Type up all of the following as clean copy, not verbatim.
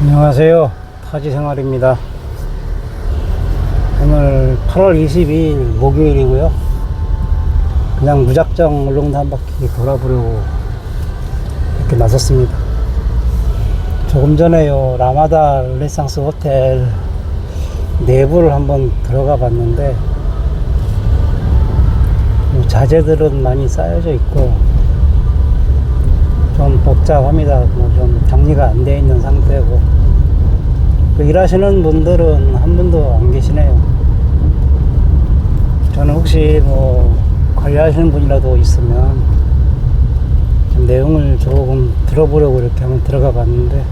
안녕하세요. 타지생활입니다. 오늘 8월 22일 목요일이고요. 그냥 무작정 울릉도 한 바퀴 돌아보려고 이렇게 나섰습니다. 조금 전에요, 라마다 르네상스 호텔 내부를 한번 들어가 봤는데 자재들은 많이 쌓여져 있고 좀 복잡합니다. 좀 정리가 안 되어 있는 상태고, 일하시는 분들은 한 분도 안 계시네요. 저는 혹시 관리하시는 분이라도 있으면 좀 내용을 조금 들어보려고 이렇게 한번 들어가 봤는데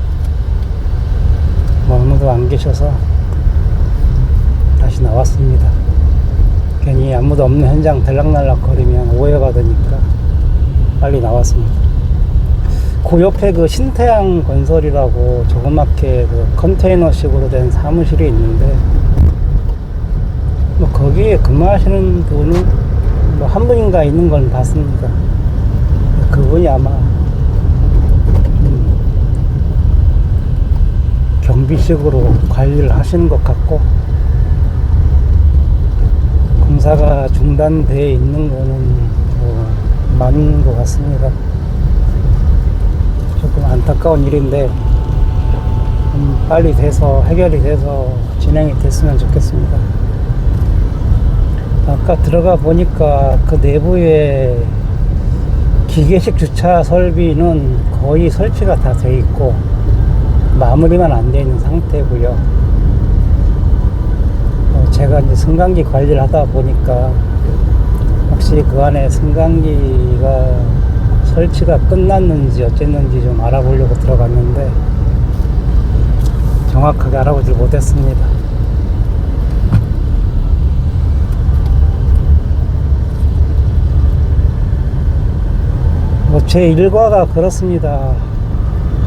아무도 안 계셔서 다시 나왔습니다. 괜히 아무도 없는 현장 들락날락 거리면 오해받으니까 빨리 나왔습니다. 그 옆에 신태양 건설이라고 조그맣게 컨테이너식으로 된 사무실이 있는데 거기에 근무하시는 분은 한 분인가 있는 건 봤습니다. 그분이 아마 경비식으로 관리를 하시는 것 같고, 공사가 중단되어 있는 거는 맞는 것 같습니다. 조금 안타까운 일인데 빨리 돼서 해결이 돼서 진행이 됐으면 좋겠습니다. 아까 들어가 보니까 그 내부에 기계식 주차 설비는 거의 설치가 다 돼 있고 마무리만 안 돼 있는 상태고요. 제가 이제 승강기 관리를 하다 보니까 혹시 그 안에 승강기가 설치가 끝났는지 어쨌는지 좀 알아보려고 들어갔는데 정확하게 알아보질 못했습니다. 제 일과가 그렇습니다.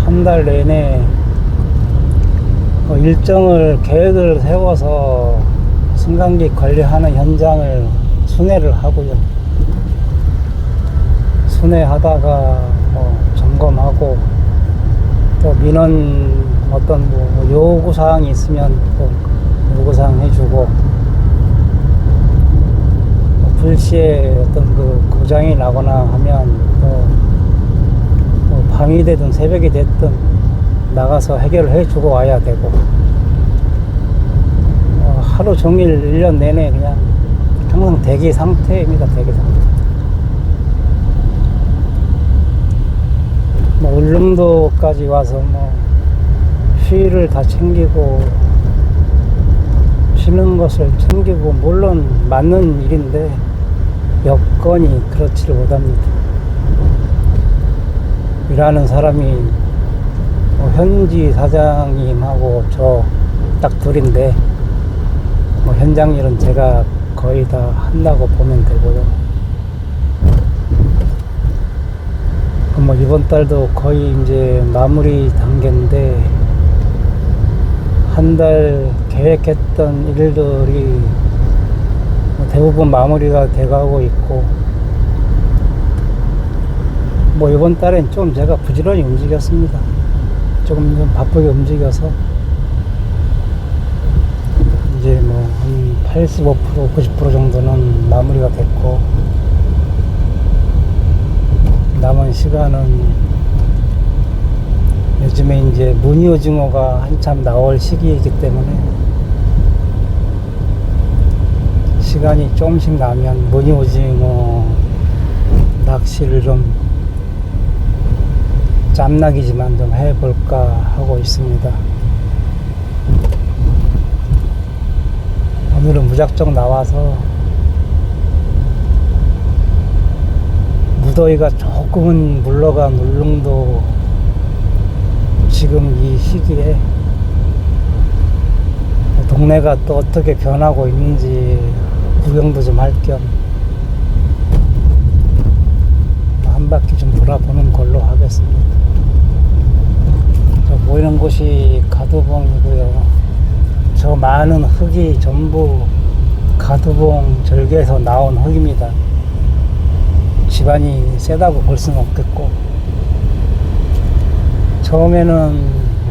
한 달 내내 일정을 계획을 세워서 승강기 관리하는 현장을 순회를 하고요. 순회하다가 점검하고 또 민원 어떤 요구사항이 있으면 또 요구사항 해주고, 불시에 어떤 고장이 나거나 하면 또 밤이 되든 새벽이 됐든 나가서 해결을 해주고 와야 되고, 하루 종일 1년 내내 그냥 항상 대기 상태입니다. 대기 상태. 울릉도까지 와서 휴일을 다 챙기고 쉬는 것을 챙기고, 물론 맞는 일인데 여건이 그렇지를 못합니다. 일하는 사람이 현지 사장님하고 저 딱 둘인데 현장 일은 제가 거의 다 한다고 보면 되고요. 이번 달도 거의 이제 마무리 단계인데 한 달 계획했던 일들이 대부분 마무리가 돼가고 있고, 이번 달엔 좀 제가 부지런히 움직였습니다. 조금 좀 바쁘게 움직여서 이제 한 85%, 90% 정도는 마무리가 됐고, 남은 시간은 요즘에 이제 무늬오징어가 한참 나올 시기이기 때문에 시간이 조금씩 나면 무늬오징어 낚시를 좀 짬낚이지만 좀 해볼까 하고 있습니다. 오늘은 무작정 나와서 무더위가 조금은 물러간 울릉도 지금 이 시기에 동네가 또 어떻게 변하고 있는지 구경도 좀 할 겸 한 바퀴 좀 돌아보는 걸로 하겠습니다. 저 보이는 곳이 가두봉이고요. 저 많은 흙이 전부 가두봉 절개에서 나온 흙입니다. 집안이 세다고 볼 수는 없겠고, 처음에는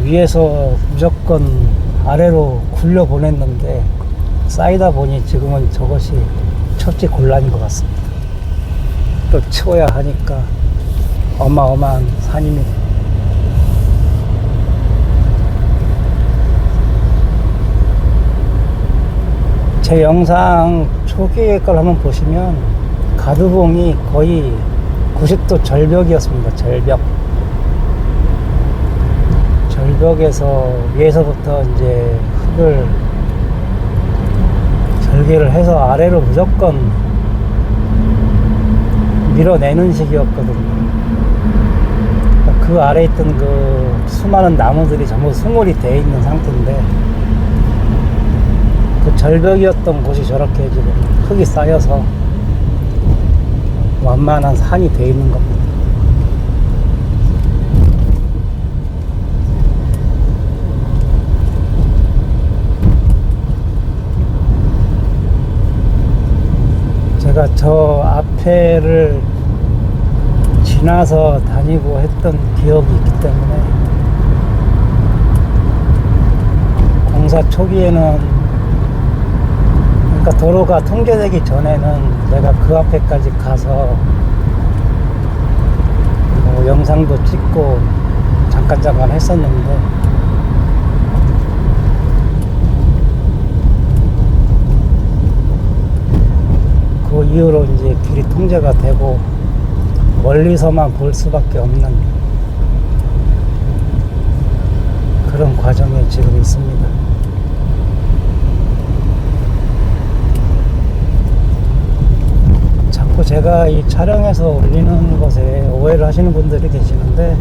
위에서 무조건 아래로 굴려 보냈는데 쌓이다 보니 지금은 저것이 처치 곤란인 것 같습니다. 또 치워야 하니까 어마어마한 산입니다. 제 영상 초기의 걸 한번 보시면 가두봉이 거의 90도 절벽이었습니다. 절벽에서 위에서부터 이제 흙을 절개를 해서 아래로 무조건 밀어내는 식이었거든요. 그 아래에 있던 그 수많은 나무들이 전부 수몰이 되어 있는 상태인데 그 절벽이었던 곳이 저렇게 지금 흙이 쌓여서 완만한 산이 되어 있는 겁니다. 제가 저 앞에를 지나서 다니고 했던 기억이 있기 때문에 공사 초기에는 그러니까 도로가 통제되기 전에는 제가 그 앞에까지 가서 뭐 영상도 찍고 잠깐 했었는데 그 이후로 이제 길이 통제가 되고 멀리서만 볼 수밖에 없는 그런 과정에 지금 있습니다. 자꾸 제가 이 촬영해서 올리는 것에 오해를 하시는 분들이 계시는데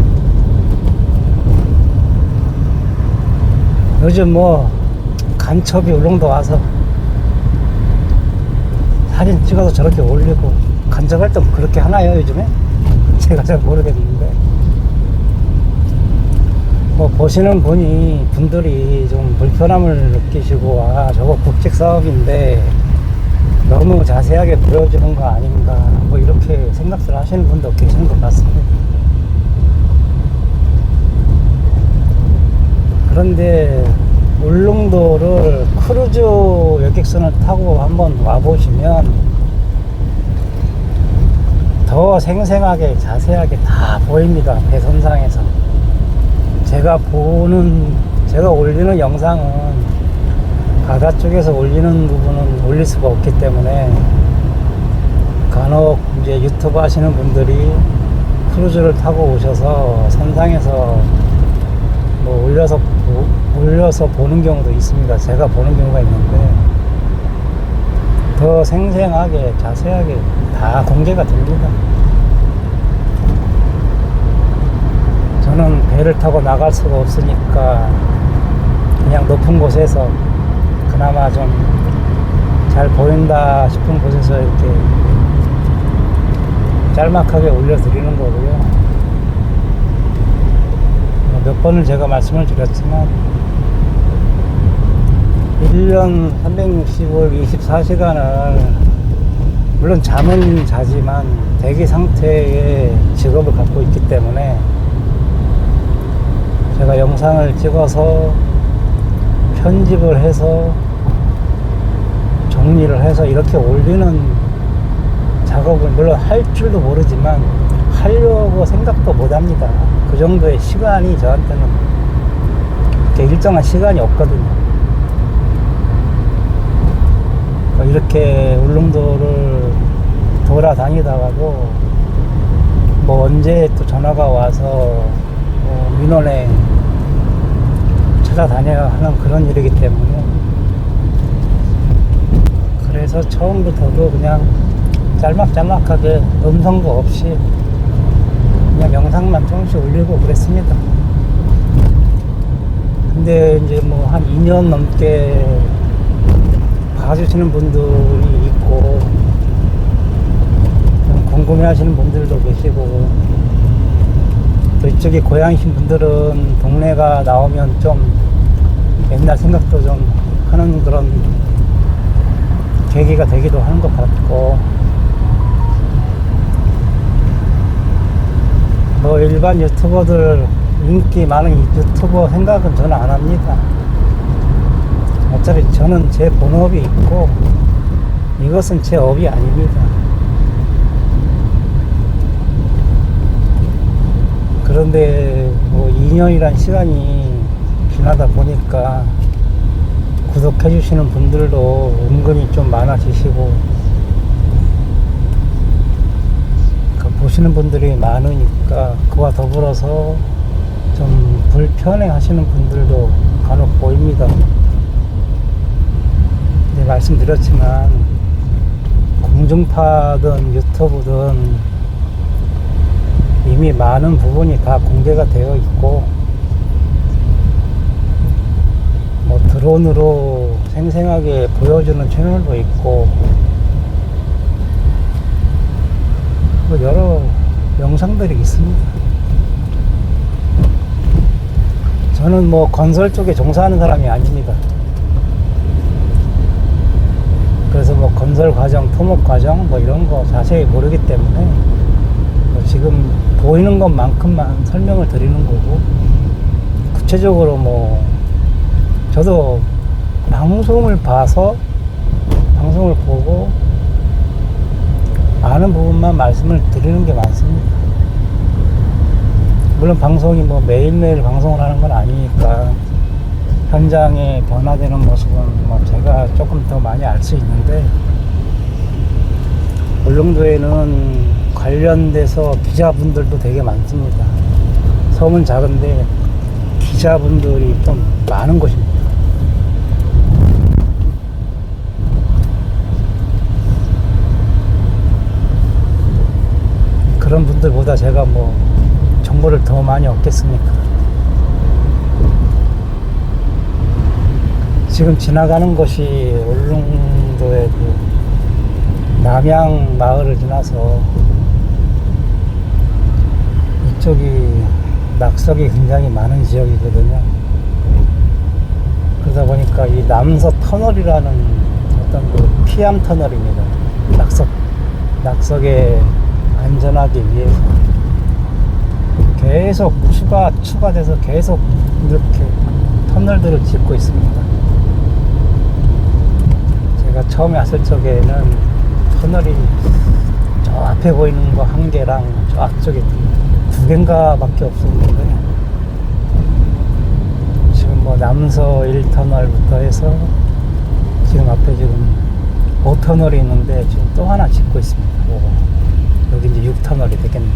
요즘 뭐 간첩이 울릉도 와서 사진 찍어서 저렇게 올리고 간접 활동 그렇게 하나요 요즘에? 제가 잘 모르겠는데 뭐 보시는 분들이 좀 불편함을 느끼시고 아 저거 국책 사업인데 너무 자세하게 보여주는 거 아닌가 뭐 이렇게 생각을 하시는 분도 계시는 것 같습니다. 그런데 울릉도를 크루즈 여객선을 타고 한번 와보시면 더 생생하게 자세하게 다 보입니다. 배선상에서 제가 올리는 영상은 바다 쪽에서 올리는 부분은 올릴 수가 없기 때문에 간혹 이제 유튜브 하시는 분들이 크루즈를 타고 오셔서 선상에서 뭐 올려서 보는 경우도 있습니다. 제가 보는 경우가 있는데 더 생생하게 자세하게 다 공개가 됩니다. 저는 배를 타고 나갈 수가 없으니까 그냥 높은 곳에서 그나마 좀 잘 보인다 싶은 곳에서 이렇게 짤막하게 올려드리는 거고요. 몇 번을 제가 말씀을 드렸지만 1년 365일 24시간을 물론 잠은 자지만 대기 상태의 직업을 갖고 있기 때문에 제가 영상을 찍어서 편집을 해서 정리를 해서 이렇게 올리는 작업을 물론 할 줄도 모르지만 하려고 생각도 못 합니다. 그 정도의 시간이 저한테는 이렇게 일정한 시간이 없거든요. 이렇게 울릉도를 돌아다니다가도 뭐 언제 또 전화가 와서 뭐 민원에 찾아다녀야 하는 그런 일이기 때문에 그래서 처음부터도 그냥 짤막하게 음성도 없이 그냥 영상만 조금씩 올리고 그랬습니다. 근데 이제 뭐 한 2년 넘게 봐주시는 분들이 있고 궁금해 하시는 분들도 계시고 또 이쪽에 고향이신 분들은 동네가 나오면 좀 옛날 생각도 좀 하는 그런 계기가 되기도 하는 것 같고 뭐 일반 유튜버들 인기 많은 유튜버 생각은 저는 안 합니다. 어차피 저는 제 본업이 있고 이것은 제 업이 아닙니다. 그런데 뭐 2년이란 시간이 지나다 보니까 구독해 주시는 분들도 은근히 좀 많아지시고 보시는 분들이 많으니까 그와 더불어서 좀 불편해 하시는 분들도 간혹 보입니다. 네, 말씀드렸지만 공중파든 유튜브든 이미 많은 부분이 다 공개가 되어 있고 뭐 드론으로 생생하게 보여주는 채널도 있고 뭐 여러 영상들이 있습니다. 저는 뭐 건설 쪽에 종사하는 사람이 아닙니다. 그래서 뭐 건설 과정, 토목 과정 뭐 이런 거 자세히 모르기 때문에 뭐 지금 보이는 것만큼만 설명을 드리는 거고, 구체적으로 뭐 저도 방송을 봐서 방송을 보고 아는 부분만 말씀을 드리는 게 많습니다. 물론 방송이 뭐 매일매일 방송을 하는 건 아니니까 현장에 변화되는 모습은 뭐 제가 조금 더 많이 알 수 있는데, 울릉도에는 관련돼서 기자분들도 되게 많습니다. 섬은 작은데 기자분들이 좀 많은 곳입니다. 그런 분들보다 제가 뭐 정보를 더 많이 얻겠습니까? 지금 지나가는 곳이 울릉도의 그 남양 마을을 지나서 이쪽이 낙석이 굉장히 많은 지역이거든요. 그러다 보니까 이 남서 터널이라는 어떤 그 피암 터널입니다. 낙석에 안전하기 위해서 계속 추가돼서 계속 이렇게 터널들을 짓고 있습니다. 제가 처음에 왔을 적에는 터널이 저 앞에 보이는 거 한 개랑 저 앞쪽에 두 개인가 밖에 없었는데, 지금 뭐 남서 1터널부터 해서 지금 앞에 지금 5터널이 있는데 지금 또 하나 짓고 있습니다. 여기 이제 6터널이 되겠네요.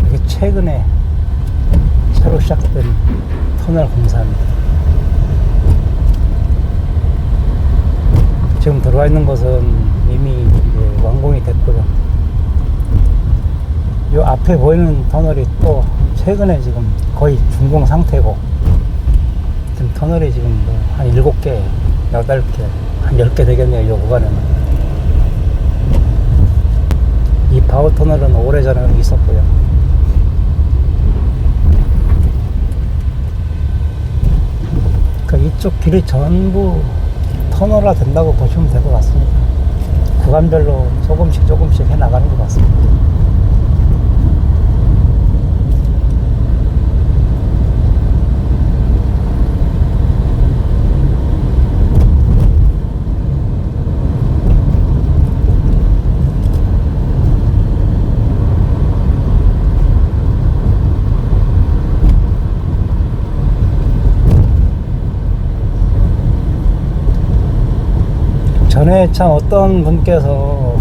이게 최근에 새로 시작된 터널 공사입니다. 지금 들어와 있는 것은 이미 이제 완공이 됐고요. 이 앞에 보이는 터널이 또 최근에 지금 거의 준공 상태고, 지금 터널이 지금 뭐 한 7개, 8개, 한 10개 되겠네요, 이 구간에는. 이 바우 터널은 오래전에 있었고요. 그러니까 이쪽 길이 전부 터널화 된다고 보시면 될 것 같습니다. 구간별로 조금씩 해 나가는 것 같습니다. 전에 참 어떤 분께서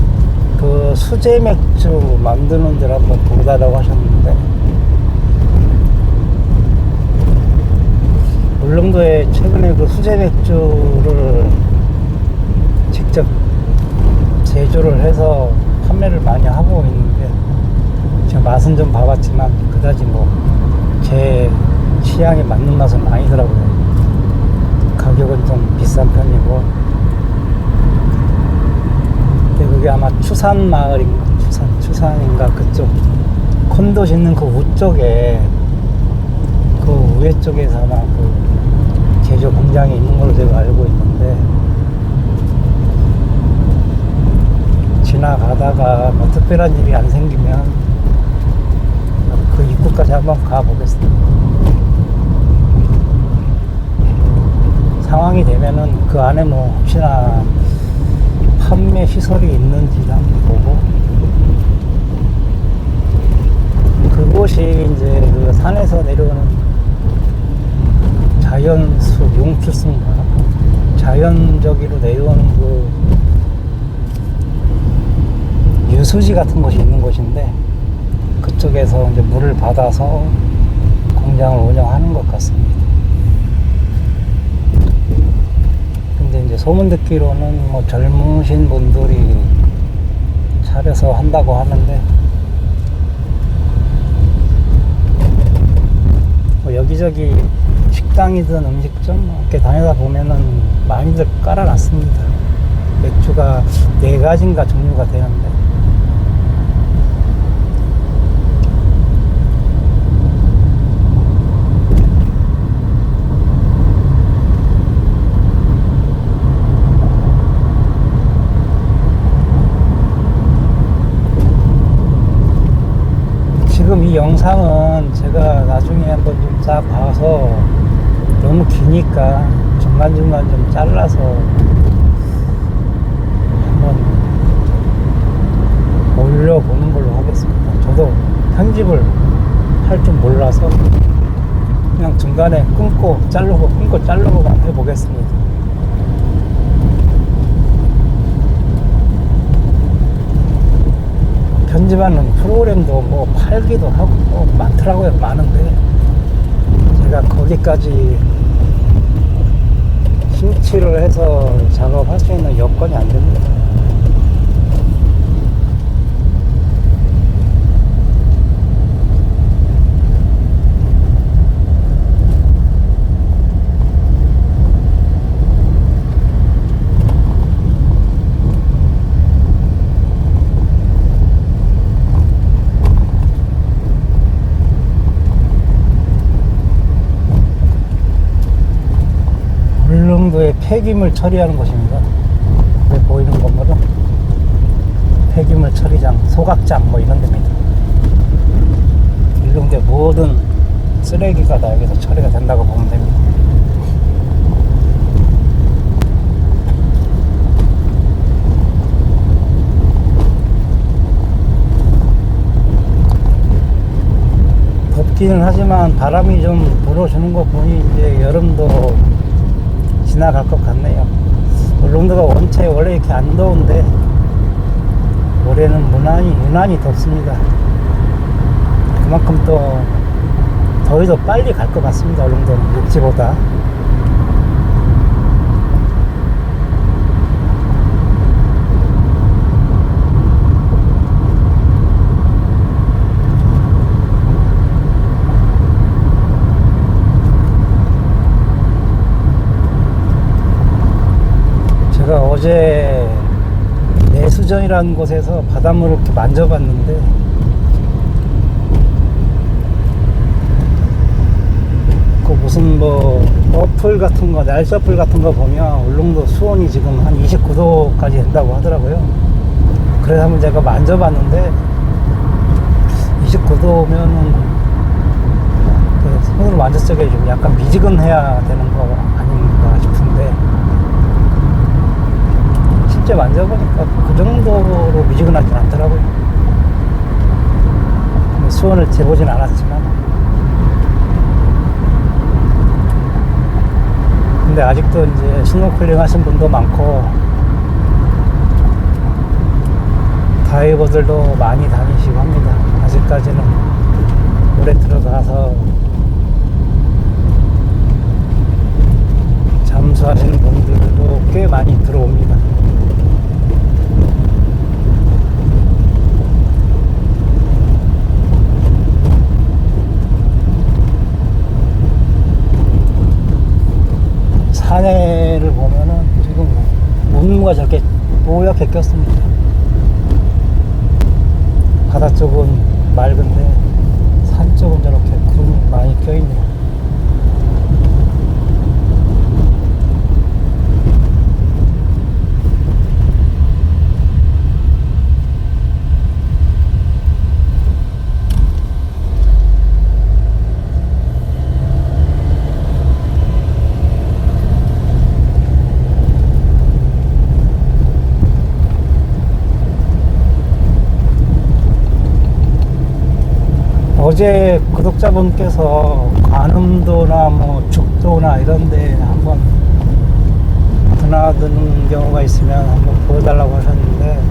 그 수제 맥주 만드는 데를 한번 보다라고 하셨는데, 울릉도에 최근에 그 수제 맥주를 직접 제조를 해서 판매를 많이 하고 있는데, 제가 맛은 좀 봐봤지만 그다지 뭐 제 취향에 맞는 맛은 아니더라고요. 가격은 좀 비싼 편이고. 그게 아마 추산인가 그쪽 콘도 짓는 그 우쪽에, 그 위에 쪽에서 아마 그 제조 공장이 있는 걸로 제가 알고 있는데, 지나가다가 뭐 특별한 일이 안 생기면 그 입구까지 한번 가보겠습니다. 상황이 되면은 그 안에 뭐 혹시나 판매 시설이 있는지도 한번 보고, 그곳이 이제 그 산에서 내려오는 자연수 용출수인가, 자연적으로 내려오는 그 유수지 같은 곳이 있는 곳인데, 그쪽에서 이제 물을 받아서 공장을 운영하는 것 같습니다. 근데 이제 소문 듣기로는 뭐 젊으신 분들이 차려서 한다고 하는데, 뭐 여기저기 식당이든 음식점 이렇게 다니다 보면은 많이들 깔아놨습니다. 맥주가 4가지인가 종류가 되는데, 지금 이 영상은 제가 나중에 한번 좀 싹 봐서, 너무 기니까 중간중간 좀 잘라서 한번 올려보는 걸로 하겠습니다. 저도 편집을 할 줄 몰라서 그냥 중간에 끊고 자르고만 해보겠습니다. 편집하는 프로그램도 뭐 팔기도 하고 뭐 많더라고요. 많은데 제가 거기까지 심취를 해서 작업할 수 있는 여건이 안 됩니다. 울릉도의 폐기물 처리하는 곳입니다. 여기 보이는 건물은 폐기물 처리장, 소각장 뭐 이런 데입니다. 울릉도의 모든 쓰레기가 다 여기서 처리가 된다고 보면 됩니다. 덥기는 하지만 바람이 좀 불어주는 거 보니 이제 여름도 지나갈 것 같네요. 울릉도가 원래 이렇게 안 더운데 올해는 유난히 덥습니다. 그만큼 또 더위도 빨리 갈 것 같습니다. 울릉도는 육지보다. 제가 어제 내수전이라는 곳에서 바닷물을 이렇게 만져봤는데, 그 무슨 뭐 어플 같은 거, 날씨 어플 같은 거 보면 울릉도 수온이 지금 한 29도까지 된다고 하더라고요. 그래서 한번 제가 만져봤는데 29도면은 그 손으로 만졌을 때 좀 약간 미지근해야 되는 거 아닌가 싶은데, 실제 만져보니까 그 정도로 미지근하진 않더라고요. 수온을 재보진 않았지만, 근데 아직도 이제 스노클링 하신 분도 많고 다이버들도 많이 다니시고 합니다. 아직까지는 물에 들어가서 잠수하시는 분들도 꽤 많이 들어옵니다. 산해를 보면은 지금 운무가 저렇게 뽀얗게 꼈습니다. 바다 쪽은 맑은데 산 쪽은 저렇게 구름이 많이 껴있네요. 어제 구독자분께서 관음도나 뭐 죽도나 이런데 한번 드나드는 경우가 있으면 한번 보여달라고 하셨는데,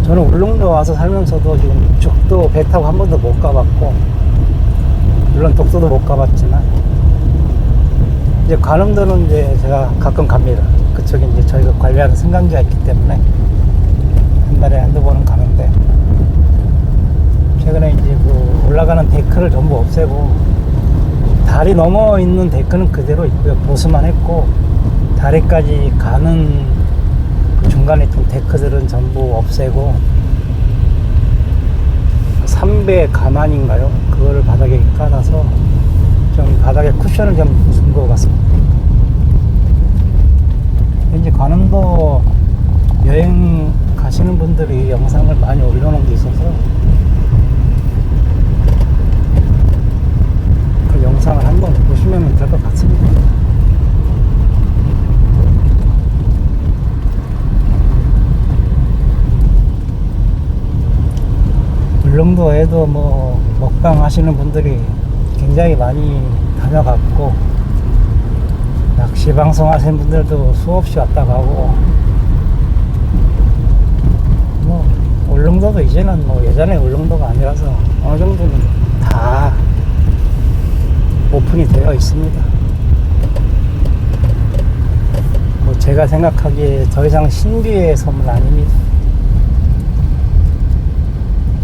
저는 울릉도 와서 살면서도 지금 죽도 배 타고 한 번도 못 가봤고, 물론 독도도 못 가봤지만, 이제 관음도는 이제 제가 가끔 갑니다. 그쪽에 이제 저희가 관리하는 승강기가 있기 때문에 한 달에 한두 번은 가는데, 최근에 이제 그 올라가는 데크를 전부 없애고 다리 넘어 있는 데크는 그대로 있고요. 보수만 했고, 다리까지 가는 그 중간에 있던 데크들은 전부 없애고 3배 가만인가요? 그거를 바닥에 깔아서 좀 바닥에 쿠션을 좀 준 것 같습니다. 이제 관음도 여행 가시는 분들이 영상을 많이 올려놓은 게 있어서 그 영상을 한번 보시면 될 것 같습니다. 울릉도에도 뭐 먹방 하시는 분들이 굉장히 많이 다녀갔고, 낚시 방송 하시는 분들도 수없이 왔다 가고, 뭐 울릉도도 이제는 뭐 예전에 울릉도가 아니라서 어느 정도는 다 오픈이 되어 있습니다. 뭐 제가 생각하기에 더 이상 신비의 섬은 아닙니다.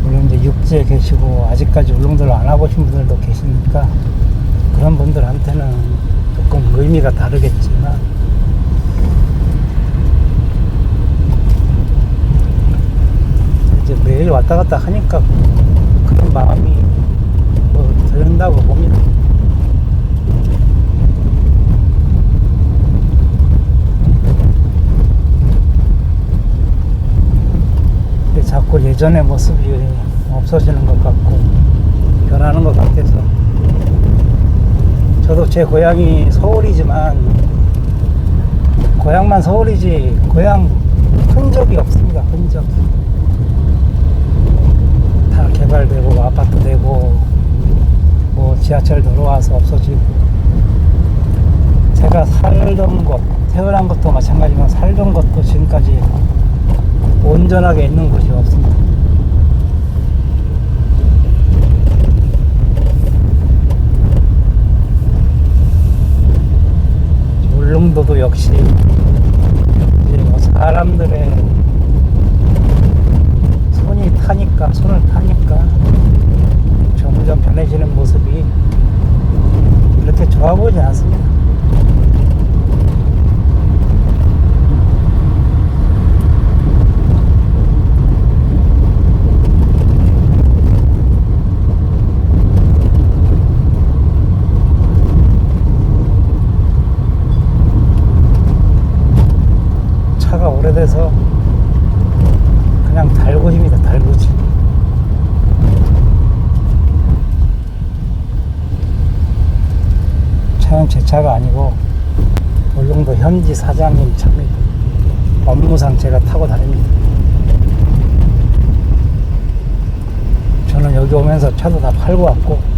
물론 이제 육지에 계시고 아직까지 울릉도를 안 와보신 분들도 계시니까 그런 분들한테는 조금 의미가 다르겠지만, 이제 매일 왔다 갔다 하니까 그런 마음이 뭐 드는다고 봅니다. 근데 자꾸 예전의 모습이 없어지는 것 같고 변하는 것 같아서, 저도 제 고향이 서울이지만 고향만 서울이지 고향 흔적이 없습니다. 흔적 다 개발되고 아파트 되고 뭐 지하철 들어와서 없어지고, 제가 살던 곳, 태어난 것도 마찬가지지만 살던 것도 지금까지 온전하게 있는 곳이 없습니다. 울릉도도 역시 이제 뭐 사람들의 손을 타니까 점점 변해지는 모습이 그렇게 좋아 보이지 않습니다. 차가 오래돼서 그냥 달굼입니다. 달굼이. 차는 제 차가 아니고 울릉도 현지 사장님 차입니다. 업무상 제가 타고 다닙니다. 저는 여기 오면서 차도 다 팔고 왔고,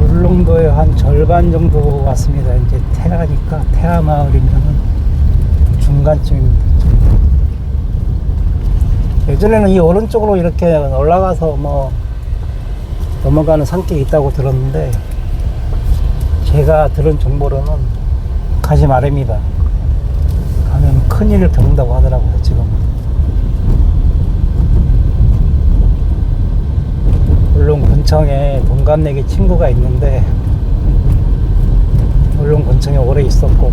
울릉도에 한 절반 정도 왔습니다. 이제 태아니까, 태아 마을이면은 중간쯤입니다. 예전에는 이 오른쪽으로 이렇게 올라가서 뭐 넘어가는 산길이 있다고 들었는데, 제가 들은 정보로는 가지 말입니다. 가면 큰일을 겪는다고 하더라고요. 지금 물론 근청에 동갑내기 친구가 있는데, 물론 근청에 오래 있었고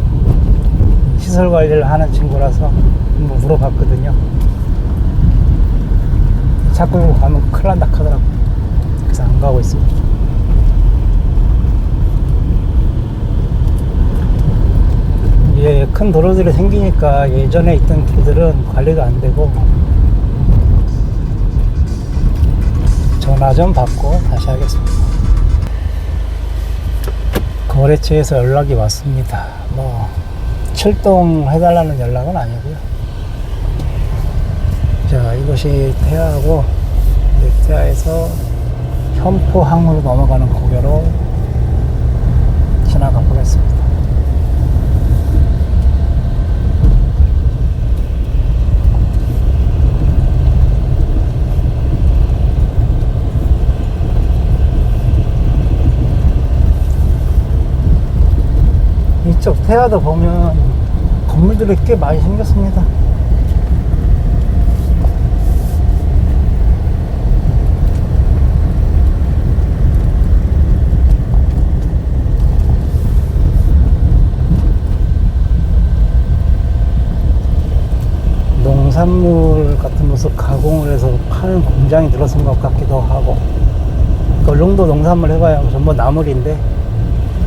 시설 관리를 하는 친구라서 한번 물어봤거든요. 자꾸 가면 큰일 난다 하더라고요. 그래서 안 가고 있습니다. 이제 큰 도로들이 생기니까 예전에 있던 길들은 관리가 안 되고, 전 전화 좀 받고 다시 하겠습니다. 거래처에서 연락이 왔습니다. 뭐 출동해달라는 연락은 아니고요. 자, 이곳이 태아하고 태아에서 현포항으로 넘어가는 고개로 지나가 보겠습니다. 이쪽 태아도 보면 건물들이 꽤 많이 생겼습니다. 농산물 같은 것을 가공을 해서 파는 공장이 들어선 것 같기도 하고, 울릉도 농산물 해봐야 전부 나물인데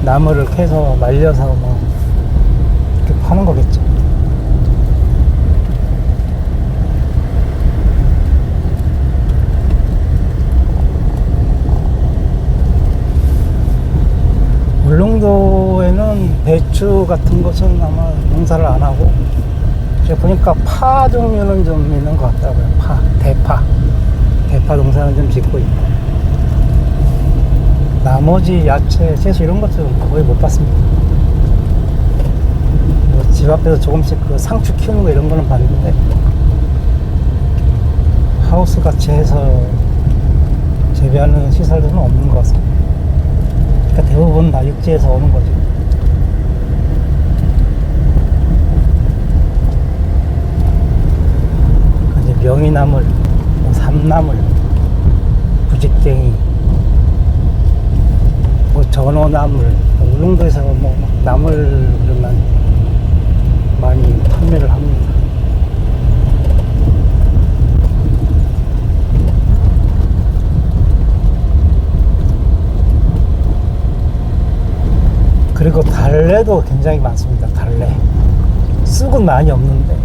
나물을 캐서 말려서 뭐 이렇게 파는 거겠죠. 울릉도에는 배추 같은 것은 아마 농사를 안 하고, 제가 보니까 파 종류는 좀 있는 것 같더라고요. 대파 농사는 좀 짓고 있고, 나머지 야채, 채소 이런 것들은 거의 못 봤습니다. 뭐 집 앞에서 조금씩 그 상추 키우는 거 이런 거는 봤는데, 하우스 같이 해서 재배하는 시설들은 없는 것 같습니다. 그러니까 대부분 다 육지에서 오는 거죠. 이제 명이나물, 삼나물, 부직갱이, 뭐 전어나물, 울릉도에서 뭐 나물만 많이 판매를 합니다. 그리고 달래도 굉장히 많습니다. 달래. 쑥은 많이 없는데,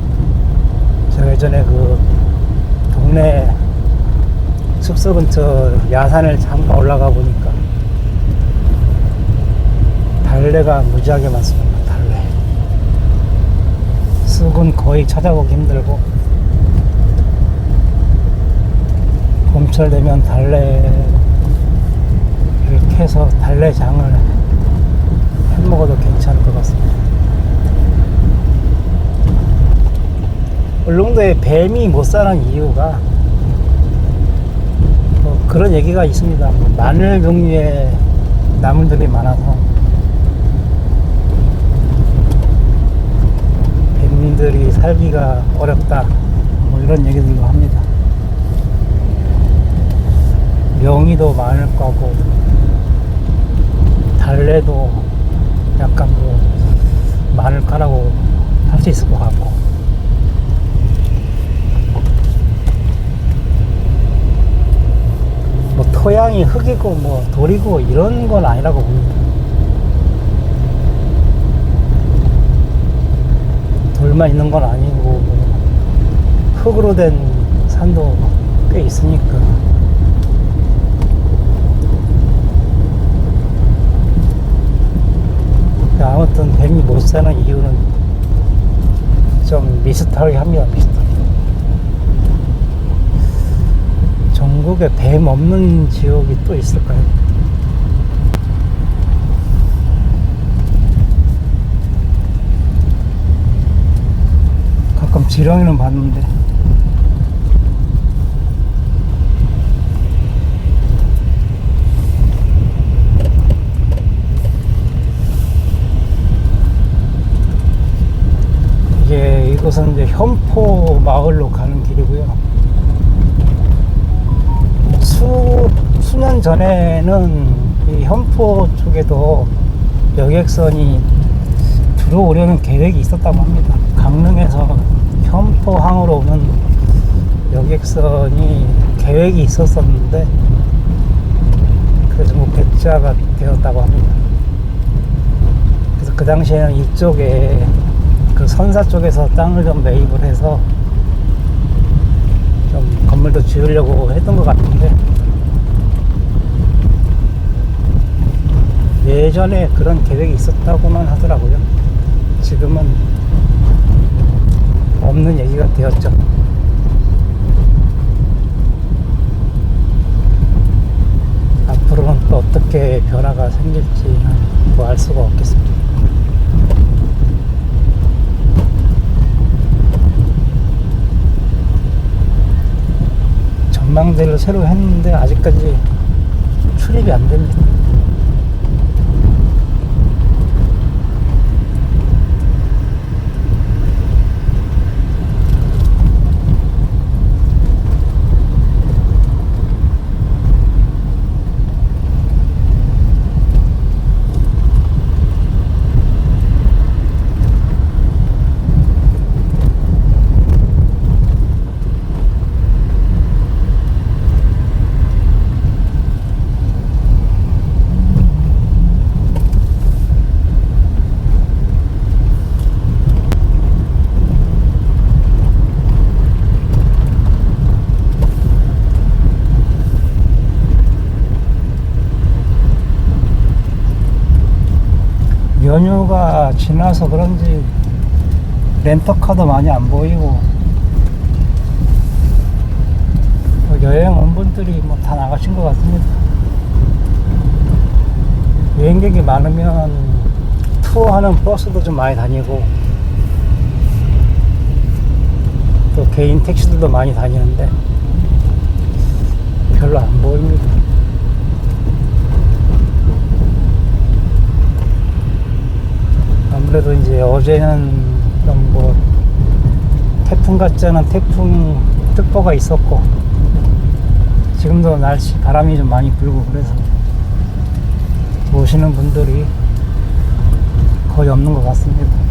제가 예전에 그 동네 숙소 근처 야산을 잠깐 올라가 보니까 달래가 무지하게 많습니다. 달래. 쑥은 거의 찾아보기 힘들고, 봄철 되면 달래를 캐서 달래장을 해먹어도 괜찮을 것 같습니다. 울릉도에 뱀이 못 사는 이유가 뭐 그런 얘기가 있습니다. 마늘 종류의 나물들이 많아서 뱀들이 살기가 어렵다, 뭐 이런 얘기들도 합니다. 명이도 많을 거고, 달래도 약간 뭐 마늘가라고 할 수 있을 것 같고, 뭐 토양이 흙이고 뭐 돌이고 이런 건 아니라고 봅니다. 돌만 있는 건 아니고 뭐 흙으로 된 산도 꽤 있으니까. 아무튼 뱀이 못 사는 이유는 좀 비슷하게 합니다. 비슷하게. 전국에 뱀 없는 지역이 또 있을까요? 가끔 지렁이는 봤는데, 이곳은 이제 현포 마을로 가는 길이고요. 수년 전에는 이 현포 쪽에도 여객선이 들어오려는 계획이 있었다고 합니다. 강릉에서 현포항으로 오는 여객선이 계획이 있었었는데, 그래서 뭐 백지화가 되었다고 합니다. 그래서 그 당시에는 이쪽에 그 선사 쪽에서 땅을 좀 매입을 해서 좀 건물도 지으려고 했던 것 같은데, 예전에 그런 계획이 있었다고만 하더라고요. 지금은 없는 얘기가 되었죠. 앞으로는 또 어떻게 변화가 생길지는 뭐 알 수가 없겠습니다. 전망대를 새로 했는데 아직까지 출입이 안 됩니다. 연휴가 지나서 그런지 렌터카도 많이 안 보이고, 여행 온 분들이 뭐 다 나가신 것 같습니다. 여행객이 많으면 투어하는 버스도 좀 많이 다니고, 또 개인 택시들도 많이 다니는데 별로 안 보입니다. 아무래도 이제 어제는 좀 뭐 태풍 같지 않은 태풍 특보가 있었고, 지금도 날씨 바람이 좀 많이 불고 그래서 오시는 분들이 거의 없는 것 같습니다.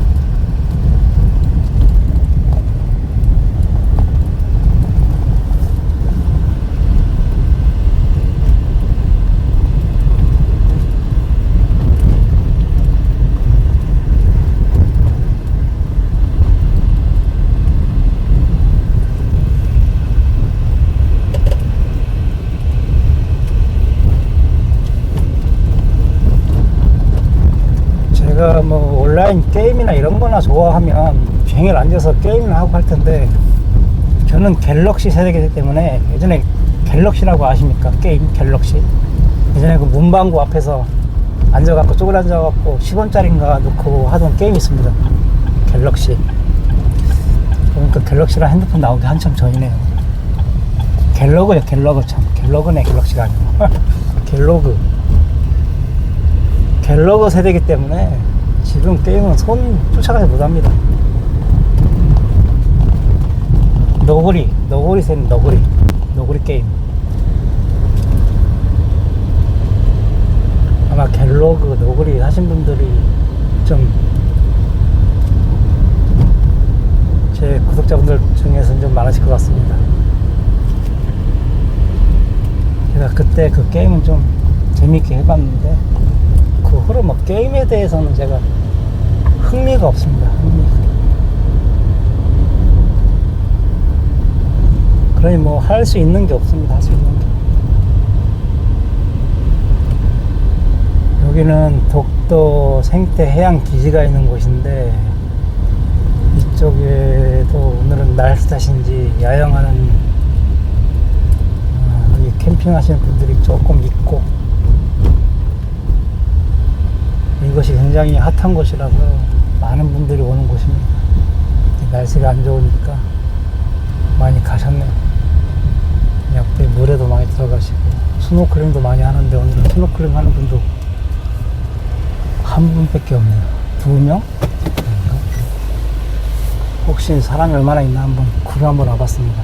제가 뭐 온라인 게임이나 이런 거나 좋아하면 종일 앉아서 게임을 하고 할 텐데, 저는 갤럭시 세대이기 때문에, 예전에 갤럭시라고 아십니까? 게임 갤럭시. 예전에 그 문방구 앞에서 앉아갖고 쪼그려 앉아갖고 10원짜리인가 놓고 하던 게임이 있습니다. 갤럭시. 그러니까 갤럭시라 핸드폰 나오기 한참 전이네요. 갤러그요, 갤러그. 참 갤러그네, 갤럭시가 아니고. 갤러그 세대이기 때문에 지금 게임은 손 쫓아가지 못합니다. 너구리 세대, 너구리 게임. 아마 갤러그, 너구리 하신 분들이 좀 제 구독자분들 중에서는 좀 많으실 것 같습니다. 제가 그때 그 게임은 좀 재밌게 해봤는데, 그 후로 뭐 게임에 대해서는 제가 흥미가 없습니다. 그러니 뭐 할 수 있는 게 없습니다. 할 수 있는 게. 여기는 독도 생태해양 기지가 있는 곳인데, 이쪽에도 오늘은 날스타신지 야영하는 여기 캠핑하시는 분들이 조금 있고, 이것이 굉장히 핫한 곳이라서 많은 분들이 오는 곳입니다. 날씨가 안 좋으니까 많이 가셨네요. 옆에 물에도 많이 들어가시고, 스노클링도 많이 하는데, 오늘은 스노클링 하는 분도 한 분밖에 없네요. 2명? 혹시 사람이 얼마나 있나 한번 구경 한번 와봤습니다.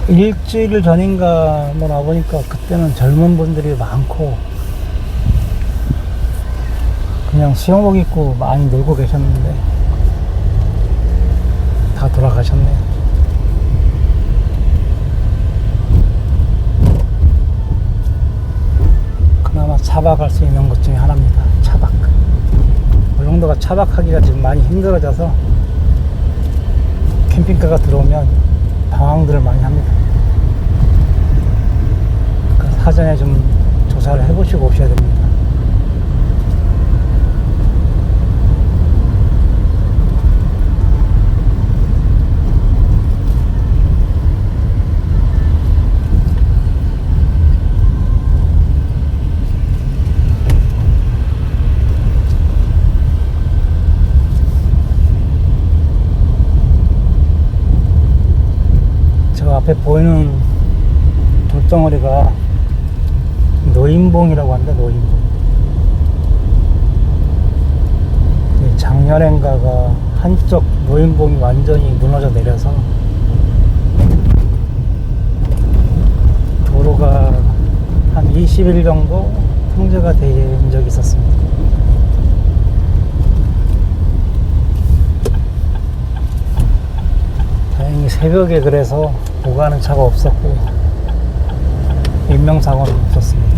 일주일 전인가 한번 와보니까 그때는 젊은 분들이 많고 그냥 수영복 입고 많이 놀고 계셨는데 다 돌아가셨네요. 그나마 차박할 수 있는 곳 중에 하나입니다. 차박. 울릉도가 차박하기가 지금 많이 힘들어져서 캠핑카가 들어오면 방황들을 많이 합니다. 그러니까 사전에 좀 조사를 해보시고 오셔야 됩니다. 앞에 보이는 돌덩어리가 노인봉이라고 합니다. 노인봉. 작년엔가가 한쪽 노인봉이 완전히 무너져 내려서 도로가 한 20일 정도 통제가 된 적이 있었습니다. 다행히 새벽에 그래서 오가는 차가 없었고 인명사고는 없었습니다.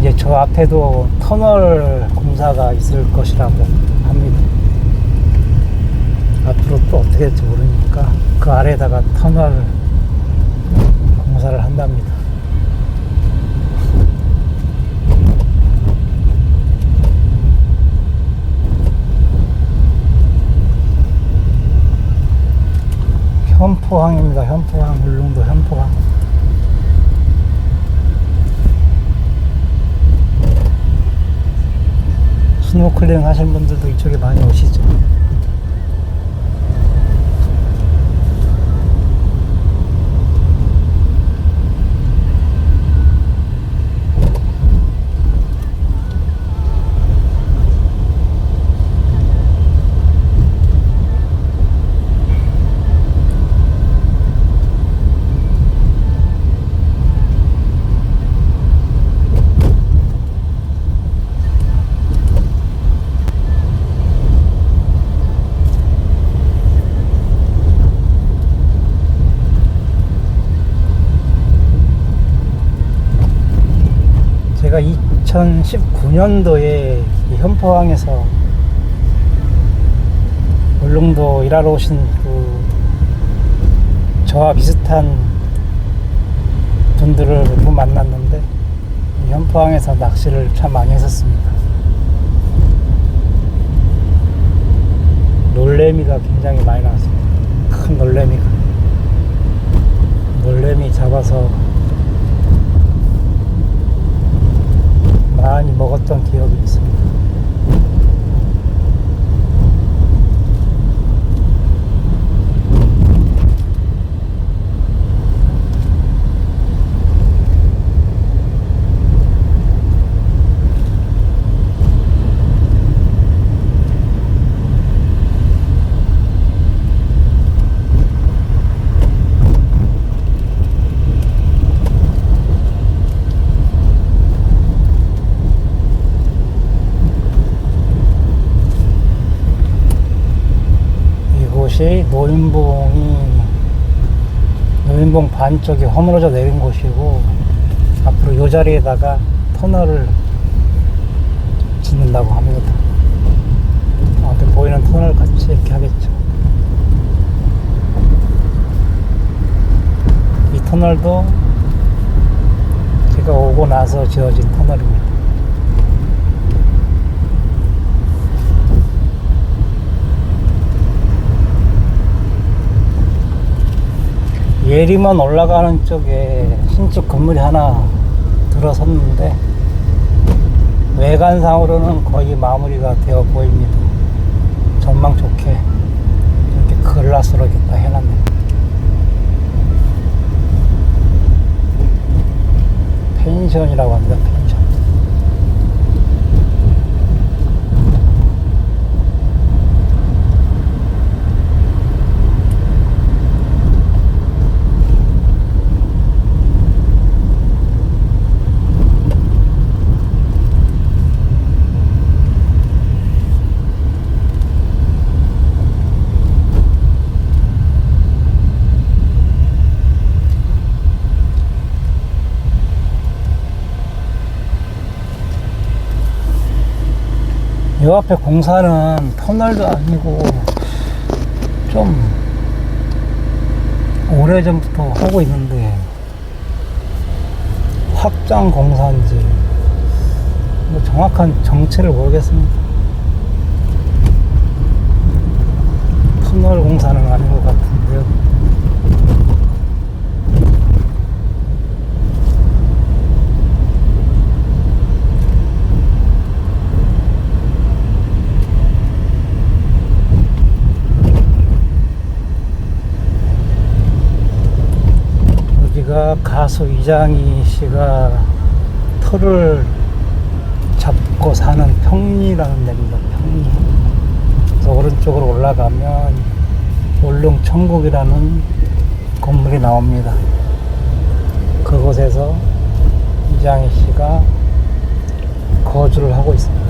이제 저 앞에도 터널 공사가 있을 것이라고 합니다. 앞으로 또 어떻게 될지 모르니까 그 아래에다가 터널 공사를 한답니다. 현포항입니다. 현포항, 울릉도 현포항. 스노클링 하시는 분들도 이쪽에 많이 오시죠. 제가 2019년도에 현포항에서 울릉도 일하러 오신 저와 비슷한 분들을 몇 분 만났는데 현포항에서 낚시를 참 많이 했었습니다. 놀래미가 굉장히 많이 나왔습니다. 큰 놀래미 잡아서 많이 먹었던 기억이 있습니다. 노인봉 반쪽이 허물어져 내린 곳이고 앞으로 이 자리에다가 터널을 짓는다고 합니다. 앞에 보이는 터널 같이 이렇게 하겠죠. 이 터널도 제가 오고 나서 지어진 터널입니다. 예리만 올라가는 쪽에 신축 건물이 하나 들어섰는데 외관상으로는 거의 마무리가 되어 보입니다. 전망 좋게 이렇게 글라스로 이렇게 다 해놨네요. 펜션이라고 합니다. 펜션. 요 앞에 공사는 터널도 아니고 좀 오래전부터 하고 있는데 확장 공사인지 뭐 정확한 정체를 모르겠습니다. 터널 공사는 아닌 것 같은데요. 여기가 가수 이장희 씨가 터를 잡고 사는 평리라는 데입니다. 평리. 그래서 오른쪽으로 올라가면 울릉천국이라는 건물이 나옵니다. 그곳에서 이장희 씨가 거주를 하고 있습니다.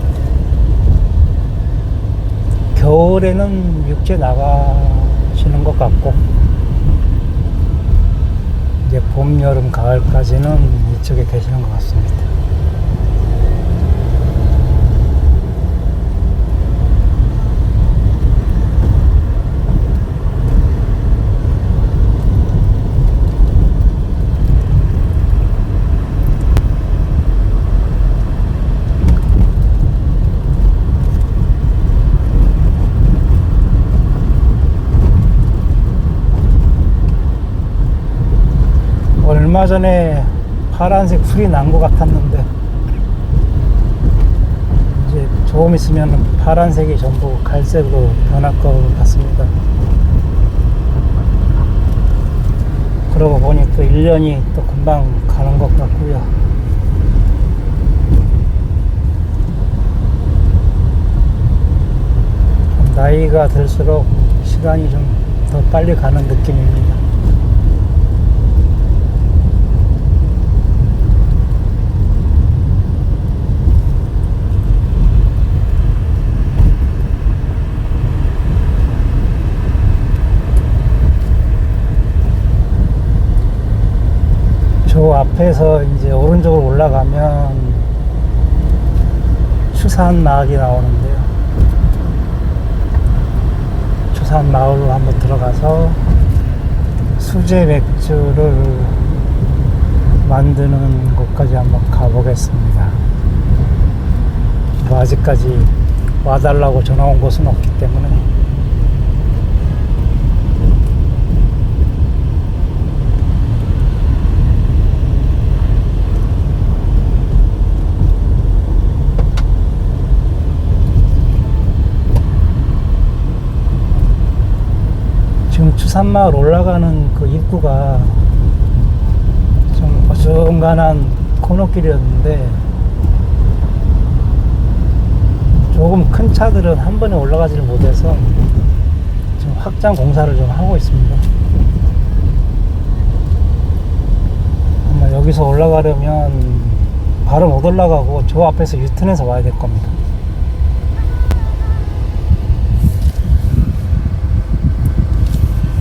겨울에는 육지에 나가시는 것 같고 이제 봄, 여름, 가을까지는 이쪽에 계시는 것 같습니다. 얼마 전에 파란색 풀이 난 것 같았는데 이제 조금 있으면 파란색이 전부 갈색으로 변할 것 같습니다. 그러고 보니 또 1년이 또 금방 가는 것 같고요. 나이가 들수록 시간이 좀 더 빨리 가는 느낌입니다. 저 앞에서 이제 오른쪽으로 올라가면 추산마을이 나오는데요. 추산마을로 한번 들어가서 수제 맥주를 만드는 곳까지 한번 가보겠습니다. 뭐 아직까지 와달라고 전화 온 곳은 없기 때문에. 지금 추산마을 올라가는 그 입구가 좀 어중간한 코너길이었는데 조금 큰 차들은 한 번에 올라가지를 못해서 지금 확장 공사를 좀 하고 있습니다. 아마 여기서 올라가려면 바로 못 올라가고 저 앞에서 유턴해서 와야 될 겁니다.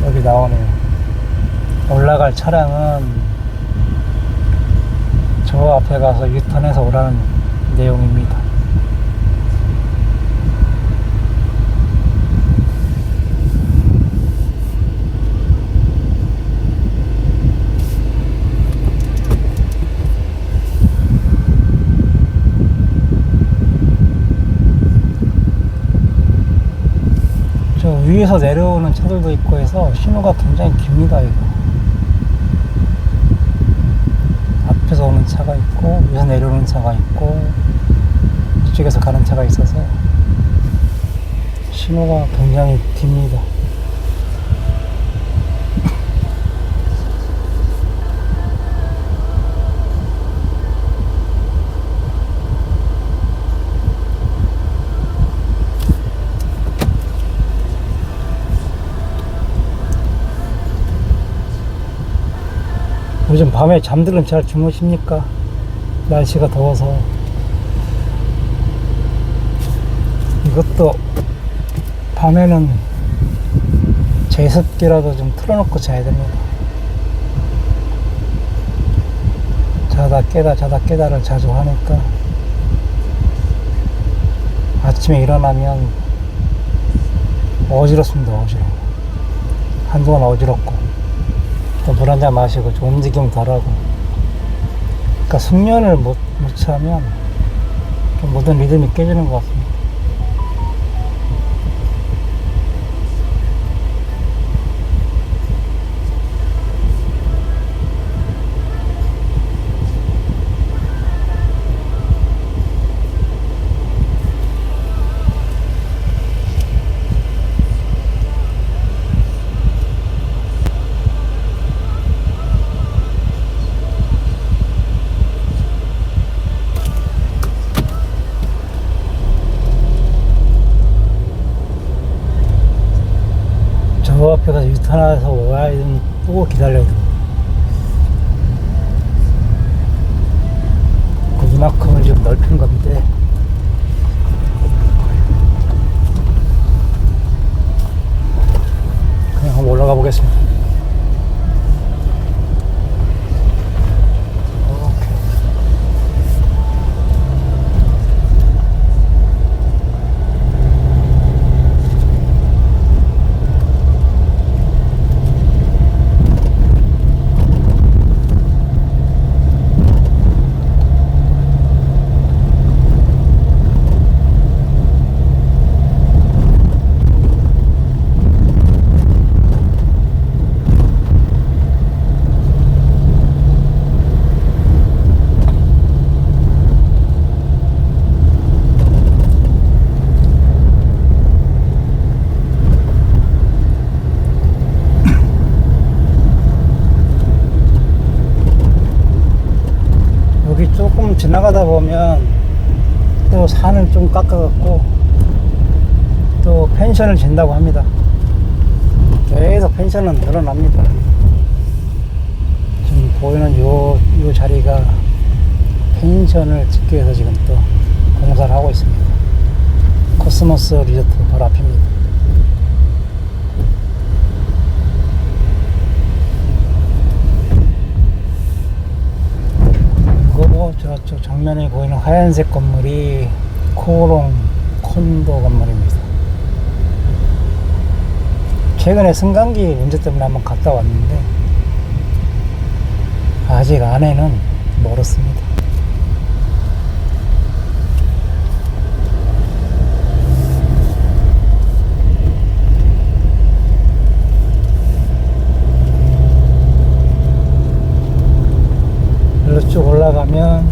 여기 나오네요. 올라갈 차량은 저 앞에 가서 유턴해서 오라는 내용입니다. 저 위에서 내려오는 차들도 있고 해서 신호가 굉장히 깁니다. 이거 앞에서 오는 차가 있고 위에서 내려오는 차가 있고 이쪽에서 가는 차가 있어서 신호가 굉장히 깁니다. 요즘 밤에 잠들은 잘 주무십니까? 날씨가 더워서. 이것도 밤에는 제습기라도 좀 틀어놓고 자야 됩니다. 자다 깨다 자다 깨다를 자주 하니까 아침에 일어나면 어지럽습니다. 어지러워. 한동안 어지럽고 또 물 한잔 마시고 좀 움직임 덜하고. 그러니까 숙면을 못 취하면 좀 모든 리듬이 깨지는 것 같습니다. 저 앞에 가서 유턴해서 와야 또 기다려야 돼. 그 이만큼을 지금 넓힌 건데 그냥 한번 올라가 보겠습니다. 조금 지나가다 보면 또 산을 좀 깎아갖고 또 펜션을 진다고 합니다. 계속 펜션은 늘어납니다. 지금 보이는 요 자리가 펜션을 짓기 위해서 지금 또 공사를 하고 있습니다. 코스모스 리조트 바로 앞입니다. 저쪽 정면에 보이는 하얀색 건물이 코오롱 콘도 건물입니다. 최근에 승강기 문제 때문에 한번 갔다 왔는데 아직 안에는 멀었습니다. 쭉 올라가면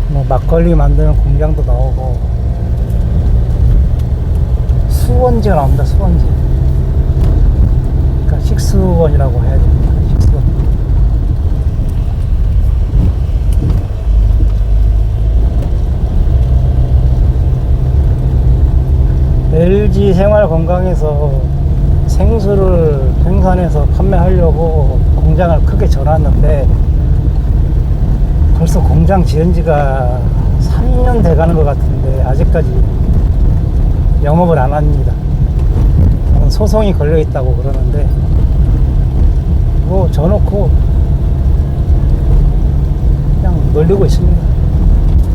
뭐 막걸리 만드는 공장도 나오고 수원지가 나옵니다. 수원지. 그러니까 식수원이라고 해야 됩니다. 식수원. LG 생활건강에서 생수를 생산해서 판매하려고 공장을 크게 전놨는데 벌써 공장 지은 지가 3년 돼 가는 것 같은데 아직까지 영업을 안 합니다. 소송이 걸려 있다고 그러는데 뭐 져놓고 그냥 놀리고 있습니다.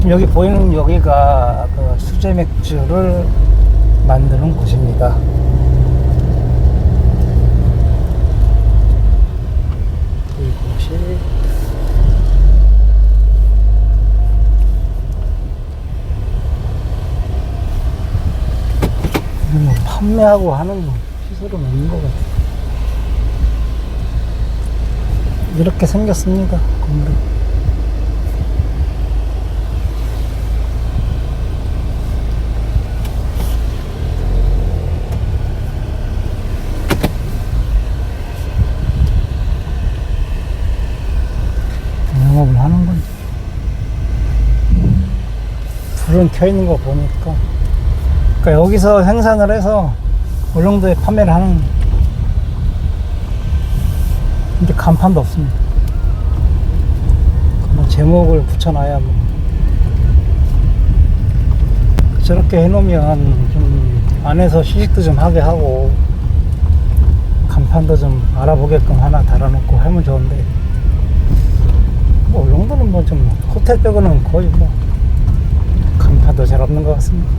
여기 보이는 여기가 그 수제 맥주를 만드는 곳입니다. 이곳이 뭐 판매하고 하는 시설은 없는 것 같아요. 이렇게 생겼습니다. 건물이. 영업을 하는 건지. 불은 켜 있는 거 보니까. 그러니까 여기서 생산을 해서 울릉도에 판매를 하는. 근데 간판도 없습니다. 뭐 제목을 붙여놔야 뭐. 저렇게 해놓으면 좀 안에서 시식도 좀 하게 하고 간판도 좀 알아보게끔 하나 달아놓고 하면 좋은데 뭐 울릉도는 뭐 좀 호텔 빼고는 거의 뭐 간판 간판도 잘 없는 것 같습니다.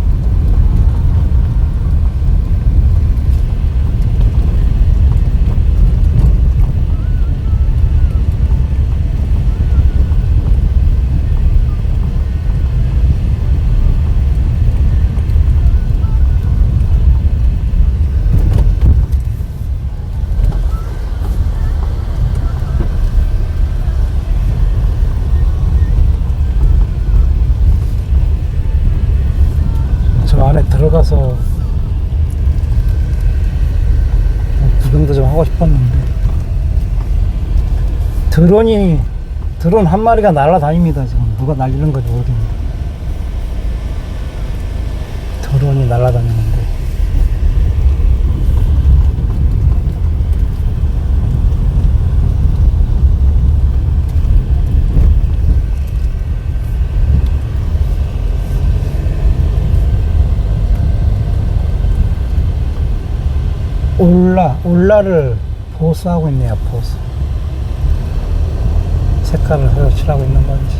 저 안에 들어가서 구경도 좀 하고 싶었는데 드론 한 마리가 날아다닙니다. 지금 누가 날리는 건지 모르겠는데 드론이 날아다니는데 올라를 보수하고 있네요. 보수 색깔을 새로 칠하고 있는 건지.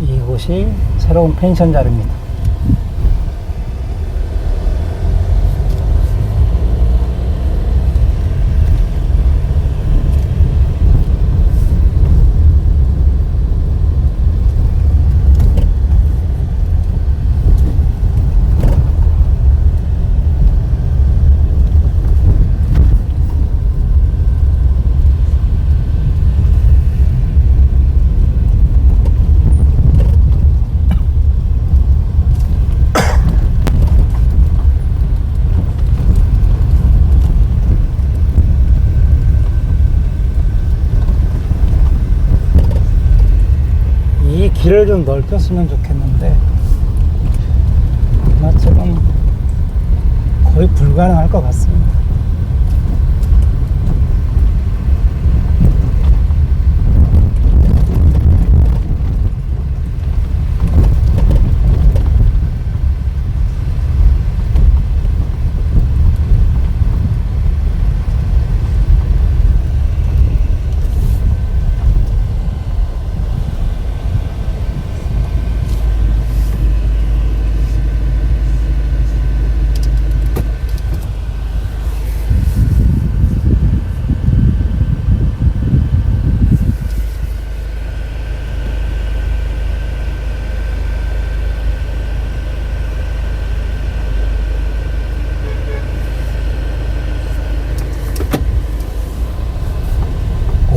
이곳이 새로운 펜션 자리입니다. 이 길을 좀 넓혔으면 좋겠는데 아마처럼 거의 불가능할 것 같습니다.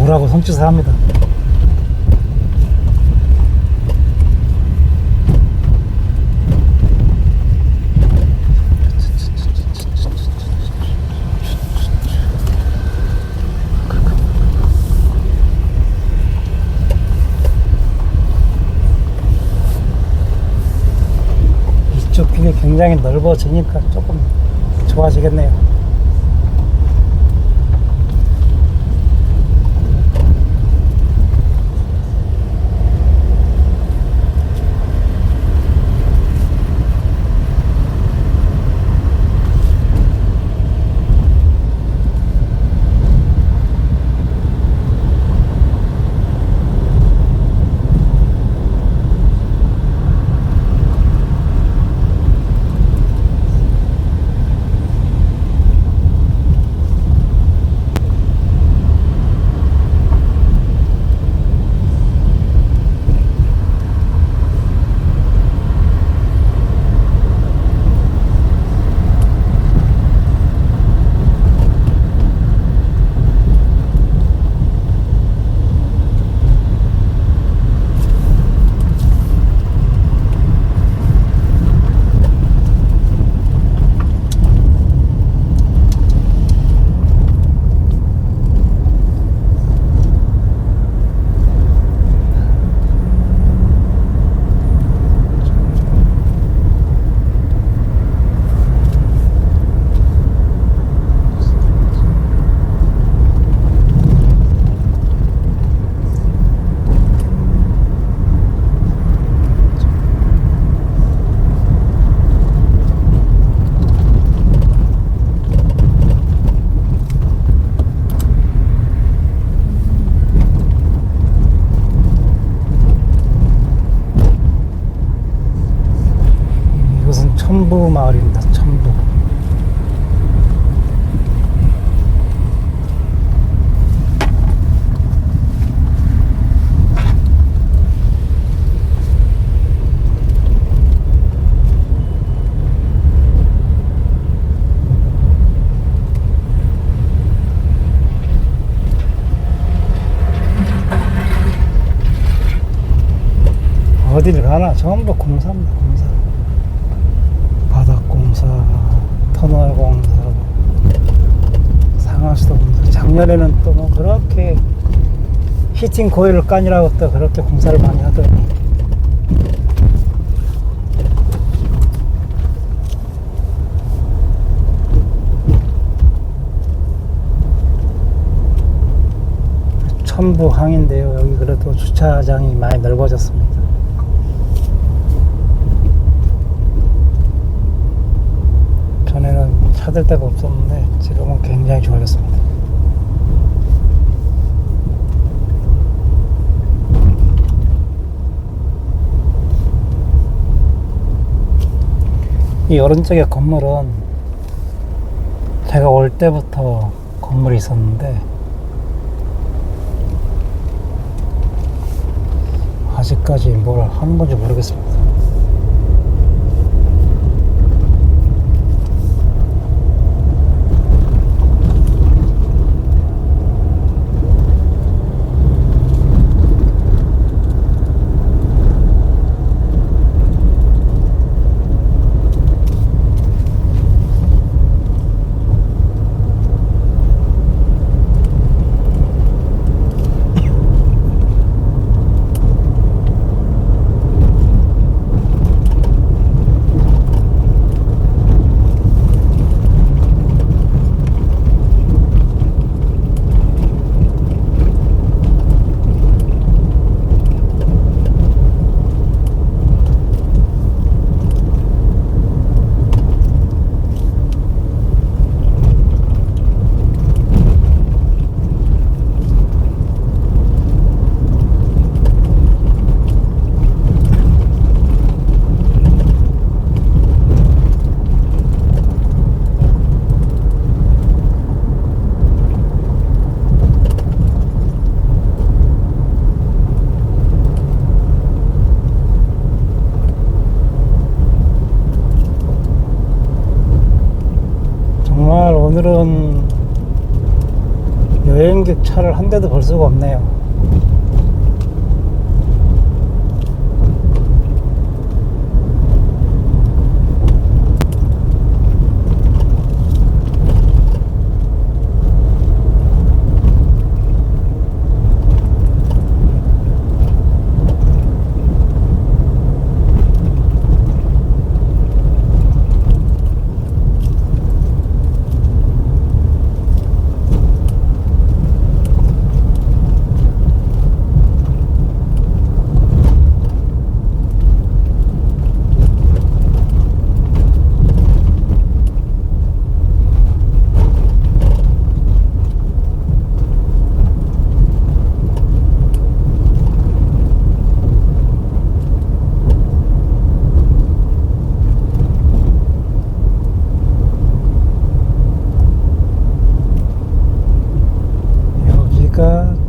오라고 손짓을 합니다. 이쪽 길이 굉장히 넓어지니까 조금 좋아지겠네요. 천부 마을입니다. 천부. 어디를 가나 전부 공사입니다. 공사. 바닥공사, 터널공사, 상하수도 공사. 작년에는 또 뭐 그렇게 히팅 코일을 까니라고 또 그렇게 공사를 많이 하더니 천부항인데요. 여기 그래도 주차장이 많이 넓어졌습니다. 전에는 차댈 데가 없었는데 지금은 굉장히 좋아졌습니다. 이 오른쪽에 건물은 제가 올 때부터 건물이 있었는데 아직까지 뭘 하는 건지 모르겠습니다. 정말 오늘은 여행객 차를 한 대도 볼 수가 없네요.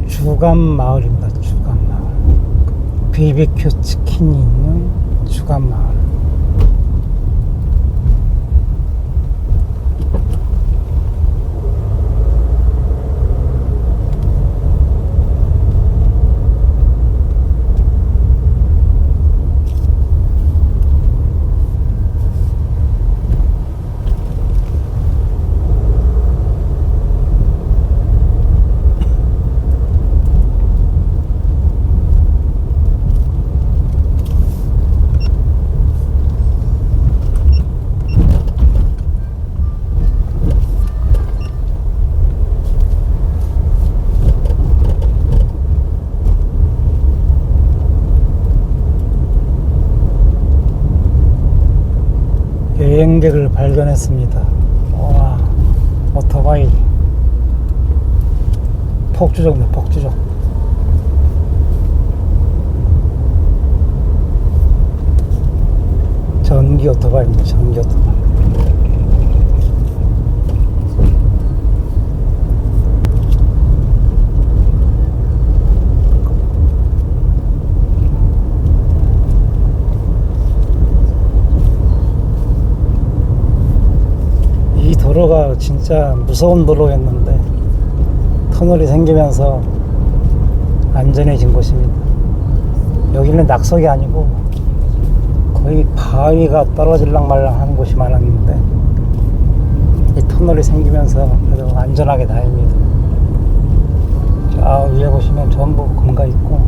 주간마을입니다. 주간마을. BBQ 치킨이 있는 주간마을. 여행객을 발견했습니다. 와, 오토바이 폭주족네, 폭주족. 전기 오토바이입니다. 전기 오토바이. 이 도로가 진짜 무서운 도로였는데 터널이 생기면서 안전해진 곳입니다. 여기는 낙석이 아니고 거의 바위가 떨어질랑 말랑 하는 곳이 많았는데 이 터널이 생기면서 그래도 안전하게 다닙니다. 자, 위에 보시면 전부 금가 있고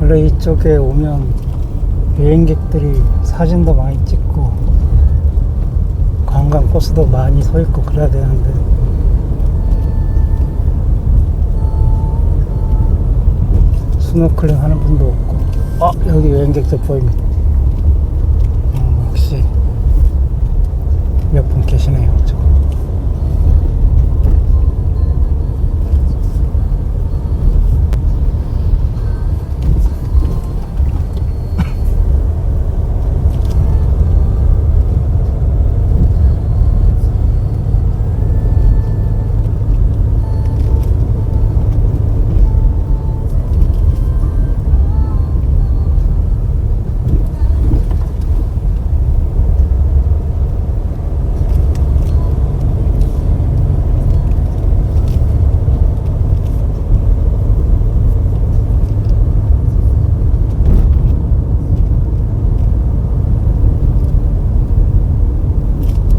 원래 이쪽에 오면 여행객들이 사진도 많이 찍고 관광 코스도 많이 서 있고 그래야 되는데 스노클링 하는 분도 없고 여기 여행객들 보입니다. 역시 몇 분 계시네요. 저거.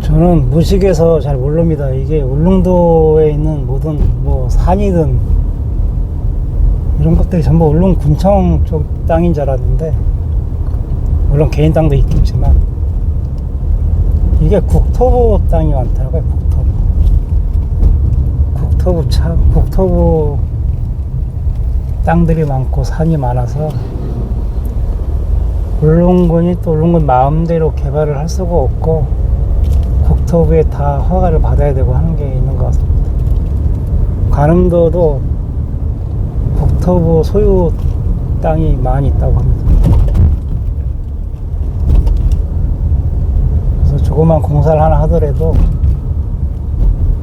저는 무식해서 잘 모릅니다. 이게 울릉도에 있는 모든 뭐 산이든 이런 것들이 전부 울릉군청 쪽 땅인 줄 알았는데 물론 개인 땅도 있겠지만 이게 국토부 땅이 많더라고요. 국토부 땅들이 많고 산이 많아서 울릉군이 또 울릉군 마음대로 개발을 할 수가 없고 국토부에 다 허가를 받아야 되고 하는 게 있는 것 같습니다. 관음도도 국토부 소유 땅이 많이 있다고 합니다. 그래서 조그만 공사를 하나 하더라도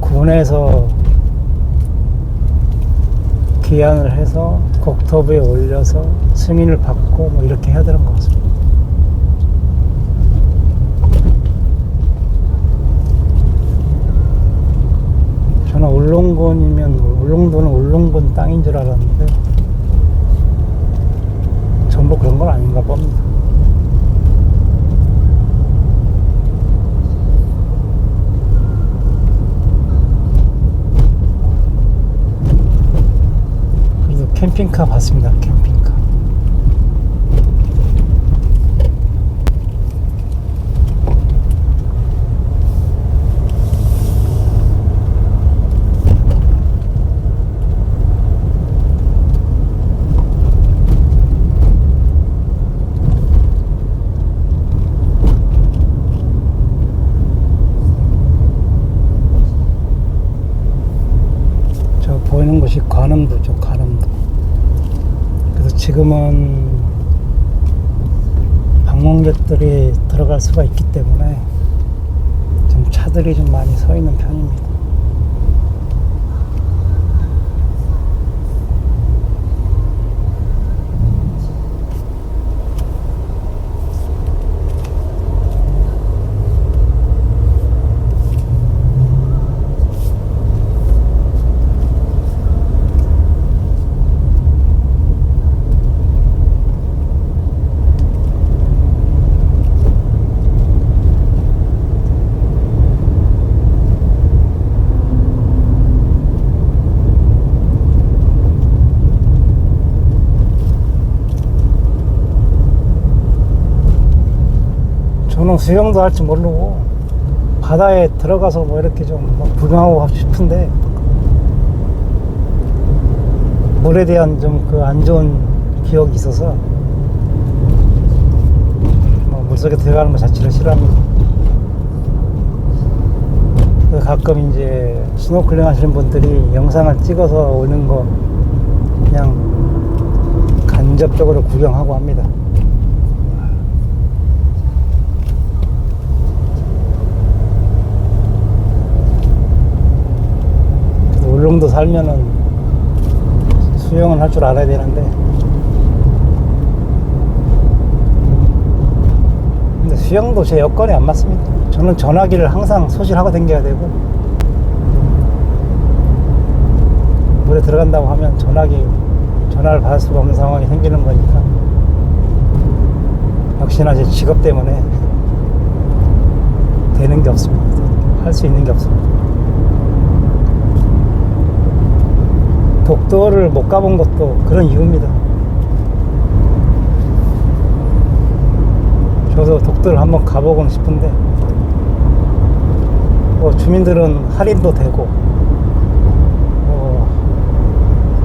군에서 기한을 해서 국토부에 올려서 승인을 받고 뭐 이렇게 해야 되는 것 같습니다. 저는 울릉도는 울릉군 땅인 줄 알았는데 전부 그런 건 아닌가 봅니다. 그래도 캠핑카 봤습니다. 캠핑카. 보이는 곳이 관음도죠. 관음도. 그래서 지금은 방문객들이 들어갈 수가 있기 때문에 좀 차들이 좀 많이 서 있는 편입니다. 저는 수영도 할 줄 모르고 바다에 들어가서 뭐 이렇게 좀뭐 구경하고 싶은데 물에 대한 좀 그 안 좋은 기억이 있어서 뭐 물속에 들어가는 것 자체를 싫어합니다. 그래서 가끔 이제 스노클링 하시는 분들이 영상을 찍어서 오는 거 그냥 간접적으로 구경하고 합니다. 울릉도 살면은 수영은 할 줄 알아야 되는데, 근데 수영도 제 여건에 안 맞습니다. 저는 전화기를 항상 소실하고 다녀야 되고, 물에 들어간다고 하면 전화를 받을 수가 없는 상황이 생기는 거니까, 역시나 제 직업 때문에 되는 게 없습니다. 할 수 있는 게 없습니다. 독도를 못 가본 것도 그런 이유입니다. 저도 독도를 한번 가보고는 싶은데, 뭐 주민들은 할인도 되고,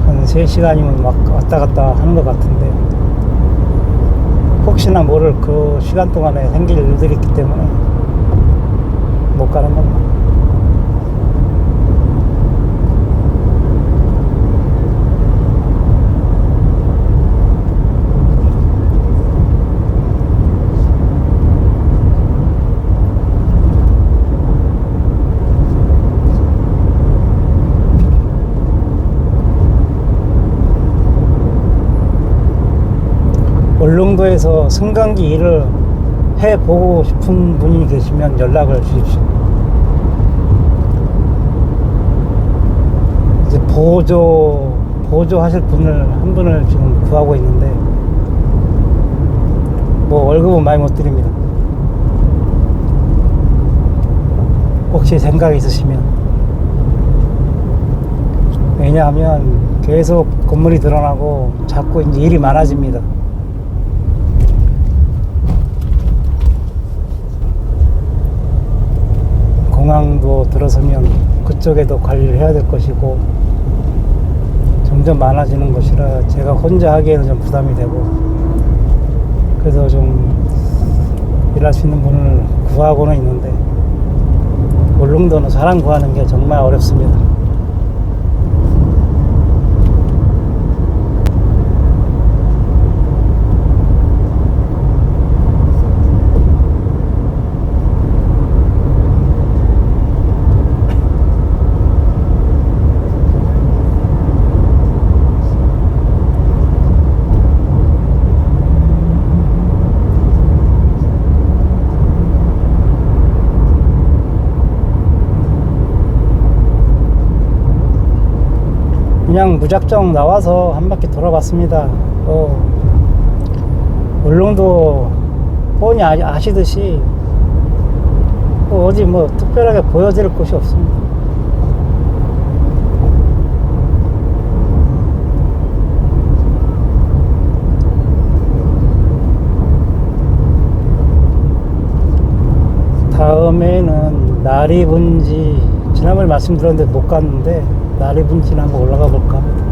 한 3시간이면 막 왔다 갔다 하는 것 같은데, 혹시나 모를 그 시간 동안에 생길 일들이 있기 때문에 못 가는 겁니다. 울릉도에서 승강기 일을 해보고 싶은 분이 계시면 연락을 주십시오. 이제 보조하실 한 분을 지금 구하고 있는데, 뭐 월급은 많이 못 드립니다. 혹시 생각이 있으시면. 왜냐하면 계속 건물이 늘어나고 자꾸 이제 일이 많아집니다. 공항도 들어서면 그쪽에도 관리를 해야 될 것이고, 점점 많아지는 것이라 제가 혼자 하기에는 좀 부담이 되고, 그래서 좀 일할 수 있는 분을 구하고는 있는데, 울릉도는 사람 구하는 게 정말 어렵습니다. 그냥 무작정 나와서 한 바퀴 돌아봤습니다. 울릉도 뻔히 아시듯이 어디 뭐 특별하게 보여드릴 곳이 없습니다. 다음에는 나리분지, 지난번에 말씀드렸는데 못 갔는데 나리분지는 한번 올라가 볼까 합니다.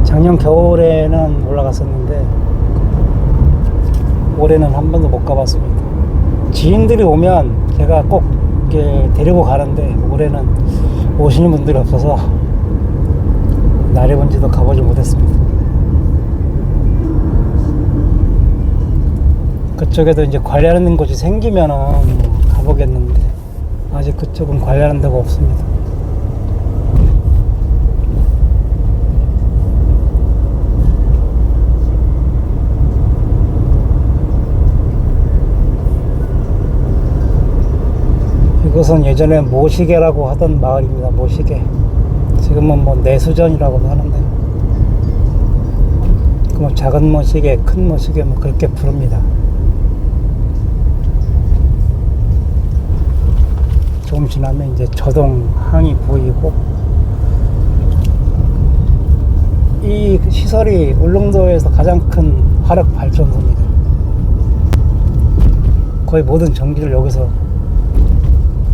작년 겨울에는 올라갔었는데 올해는 한 번도 못 가봤습니다. 지인들이 오면 제가 꼭 이렇게 데리고 가는데 올해는 오시는 분들이 없어서 나리분지도 가보지 못했습니다. 그쪽에도 이제 관리하는 곳이 생기면은 가보겠는데 아직 그쪽은 관리하는 데가 없습니다. 이것은 예전에 모시계라고 하던 마을입니다. 모시계. 지금은 뭐 내수전이라고도 하는데, 뭐 작은 모시계, 큰 모시계 뭐 그렇게 부릅니다. 조금 지나면 이제 저동항이 보이고, 이 시설이 울릉도에서 가장 큰 화력 발전소입니다. 거의 모든 전기를 여기서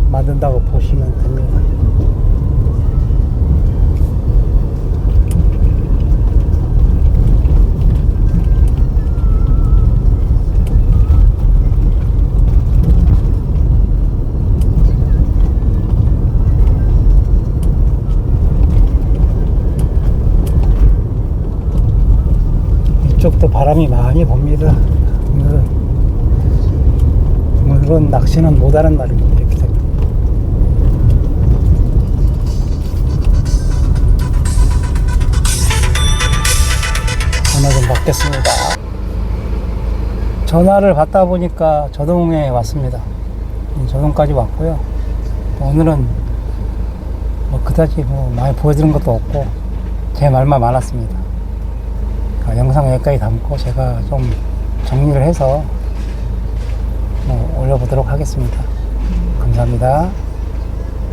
만든다고 보시면 됩니다. 이쪽도 바람이 많이 봅니다. 오늘은 낚시는 못하는 날입니다. 이렇게 되면. 전화 좀 받겠습니다. 전화를 받다 보니까 저동에 왔습니다. 저동까지 왔고요. 오늘은 뭐 그다지 뭐 많이 보여드린 것도 없고 제 말만 많았습니다. 영상 여기까지 담고 제가 좀 정리를 해서 올려보도록 하겠습니다. 감사합니다.